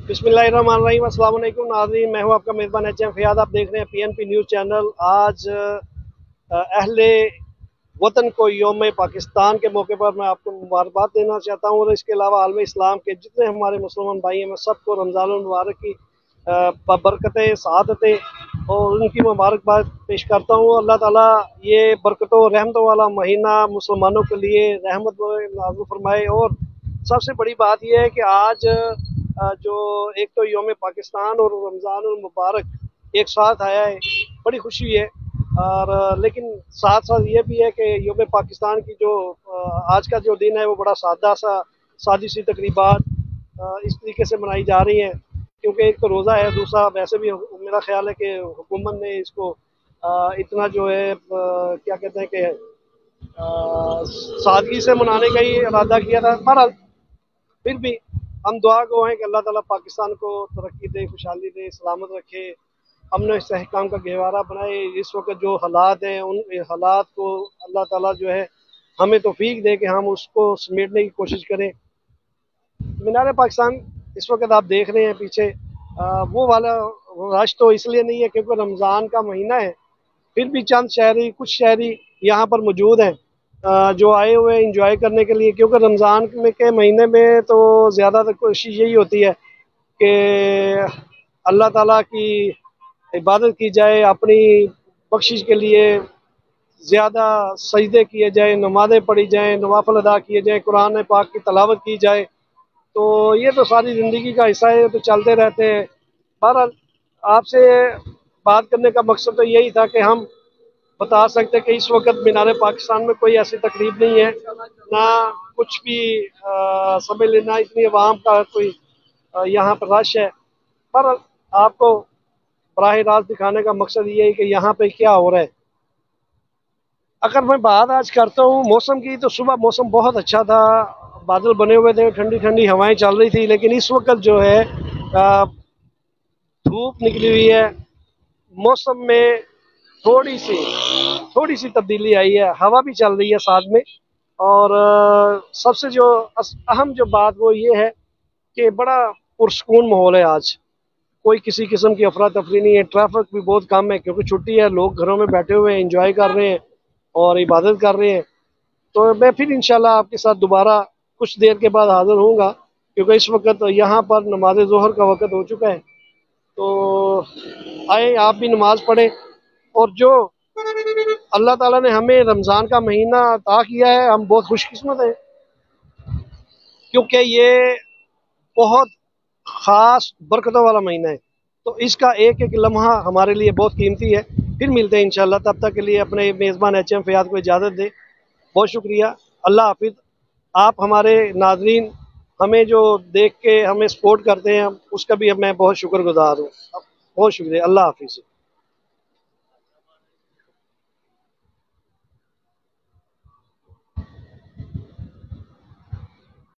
बिस्मिल्लाहिर्रहमानिर्रहीम। अस्सलाम वालेकुम नाज़रीन, मैं हूं आपका मेज़बान एच एम फ़ियाद। आप देख रहे हैं PNP न्यूज़ चैनल। आज अहले वतन को यौम पाकिस्तान के मौके पर मैं आपको मुबारकबाद देना चाहता हूं, और इसके अलावा आलम इस्लाम के जितने हमारे मुसलमान भाई हैं, मैं सबको रमज़ानुल मुबारक की बरकतें, सआदतें और उनकी मुबारकबाद पेश करता हूं। अल्लाह ताला ये बरकतों रहमतों वाला महीना मुसलमानों के लिए रहमत नाज़िल फरमाए। और सबसे बड़ी बात यह है कि आज जो एक तो यौम पाकिस्तान और रमज़ानुल मुबारक एक साथ आया है, बड़ी खुशी है। और लेकिन साथ साथ ये भी है कि यौम पाकिस्तान की जो आज का जो दिन है वो बड़ा सादी सी तकरीबात इस तरीके से मनाई जा रही हैं, क्योंकि एक तो रोज़ा है, दूसरा वैसे भी मेरा ख्याल है कि हुकूमत ने इसको इतना जो है क्या कहते हैं कि सादगी से मनाने का ही इरादा किया था। पर फिर भी हम दुआ गो हैं कि अल्लाह ताला पाकिस्तान को तरक्की दे, खुशहाली दे, सलामत रखे, अमन और इस्तेहकाम का गहवारा बनाए। इस वक्त जो हालात हैं उन हालात को अल्लाह ताला जो है हमें तौफीक दे कि हम उसको समेटने की कोशिश करें। मीनार पाकिस्तान इस वक्त आप देख रहे हैं पीछे, वो वाला रश तो इसलिए नहीं है क्योंकि रमज़ान का महीना है। फिर भी कुछ शहरी यहाँ पर मौजूद हैं जो आए हुए इंजॉय करने के लिए, क्योंकि रमज़ान में के महीने में तो ज़्यादातर कोशिश यही होती है कि अल्लाह ताला की इबादत की जाए, अपनी बख्शिश के लिए ज़्यादा सजदे किए जाए, नमाज़ें पढ़ी जाएँ, नवाफिल अदा किए जाएँ, कुरान पाक की तलावत की जाए। तो ये तो सारी ज़िंदगी का हिस्सा है, तो चलते रहते हैं। बहरहाल आपसे बात करने का मकसद तो यही था कि हम बता सकते हैं कि इस वक्त मीनार पाकिस्तान में कोई ऐसी तकरीब नहीं है, ना कुछ भी समझ लेना इतनी आवाम का कोई यहाँ पर रश है। पर आपको बराह रास्त दिखाने का मकसद ये है कि यहाँ पे क्या हो रहा है। अगर मैं बात आज करता हूँ मौसम की, तो सुबह मौसम बहुत अच्छा था, बादल बने हुए थे, ठंडी ठंडी हवाएं चल रही थी। लेकिन इस वक्त जो है धूप निकली हुई है, मौसम में थोड़ी सी तब्दीली आई है, हवा भी चल रही है साथ में। और सबसे जो अहम जो बात वो ये है कि बड़ा पुरसकून माहौल है आज, कोई किसी किस्म की अफरा तफरी नहीं है। ट्रैफिक भी बहुत कम है क्योंकि छुट्टी है, लोग घरों में बैठे हुए हैं, एंजॉय कर रहे हैं और इबादत कर रहे हैं। तो मैं फिर इंशाल्लाह आपके साथ दोबारा कुछ देर के बाद हाजिर होऊंगा, क्योंकि इस वक्त यहाँ पर नमाज ज़ोहर का वक़्त हो चुका है। तो आए आप भी नमाज पढ़ें, और जो अल्लाह ताला ने हमें रमज़ान का महीना अता किया है, हम बहुत खुशकिस्मत हैं, क्योंकि ये बहुत ख़ास बरकतों वाला महीना है। तो इसका एक एक लम्हा हमारे लिए बहुत कीमती है। फिर मिलते हैं इंशाल्लाह, तब तक के लिए अपने मेज़बान HM फ़ियाद को इजाज़त दे। बहुत शुक्रिया, अल्लाह हाफिज़। आप हमारे नाज़रीन हमें जो देख के हमें सपोर्ट करते हैं, उसका भी मैं बहुत शुक्रगुज़ार हूँ। बहुत शुक्रिया, अल्लाह हाफिज़।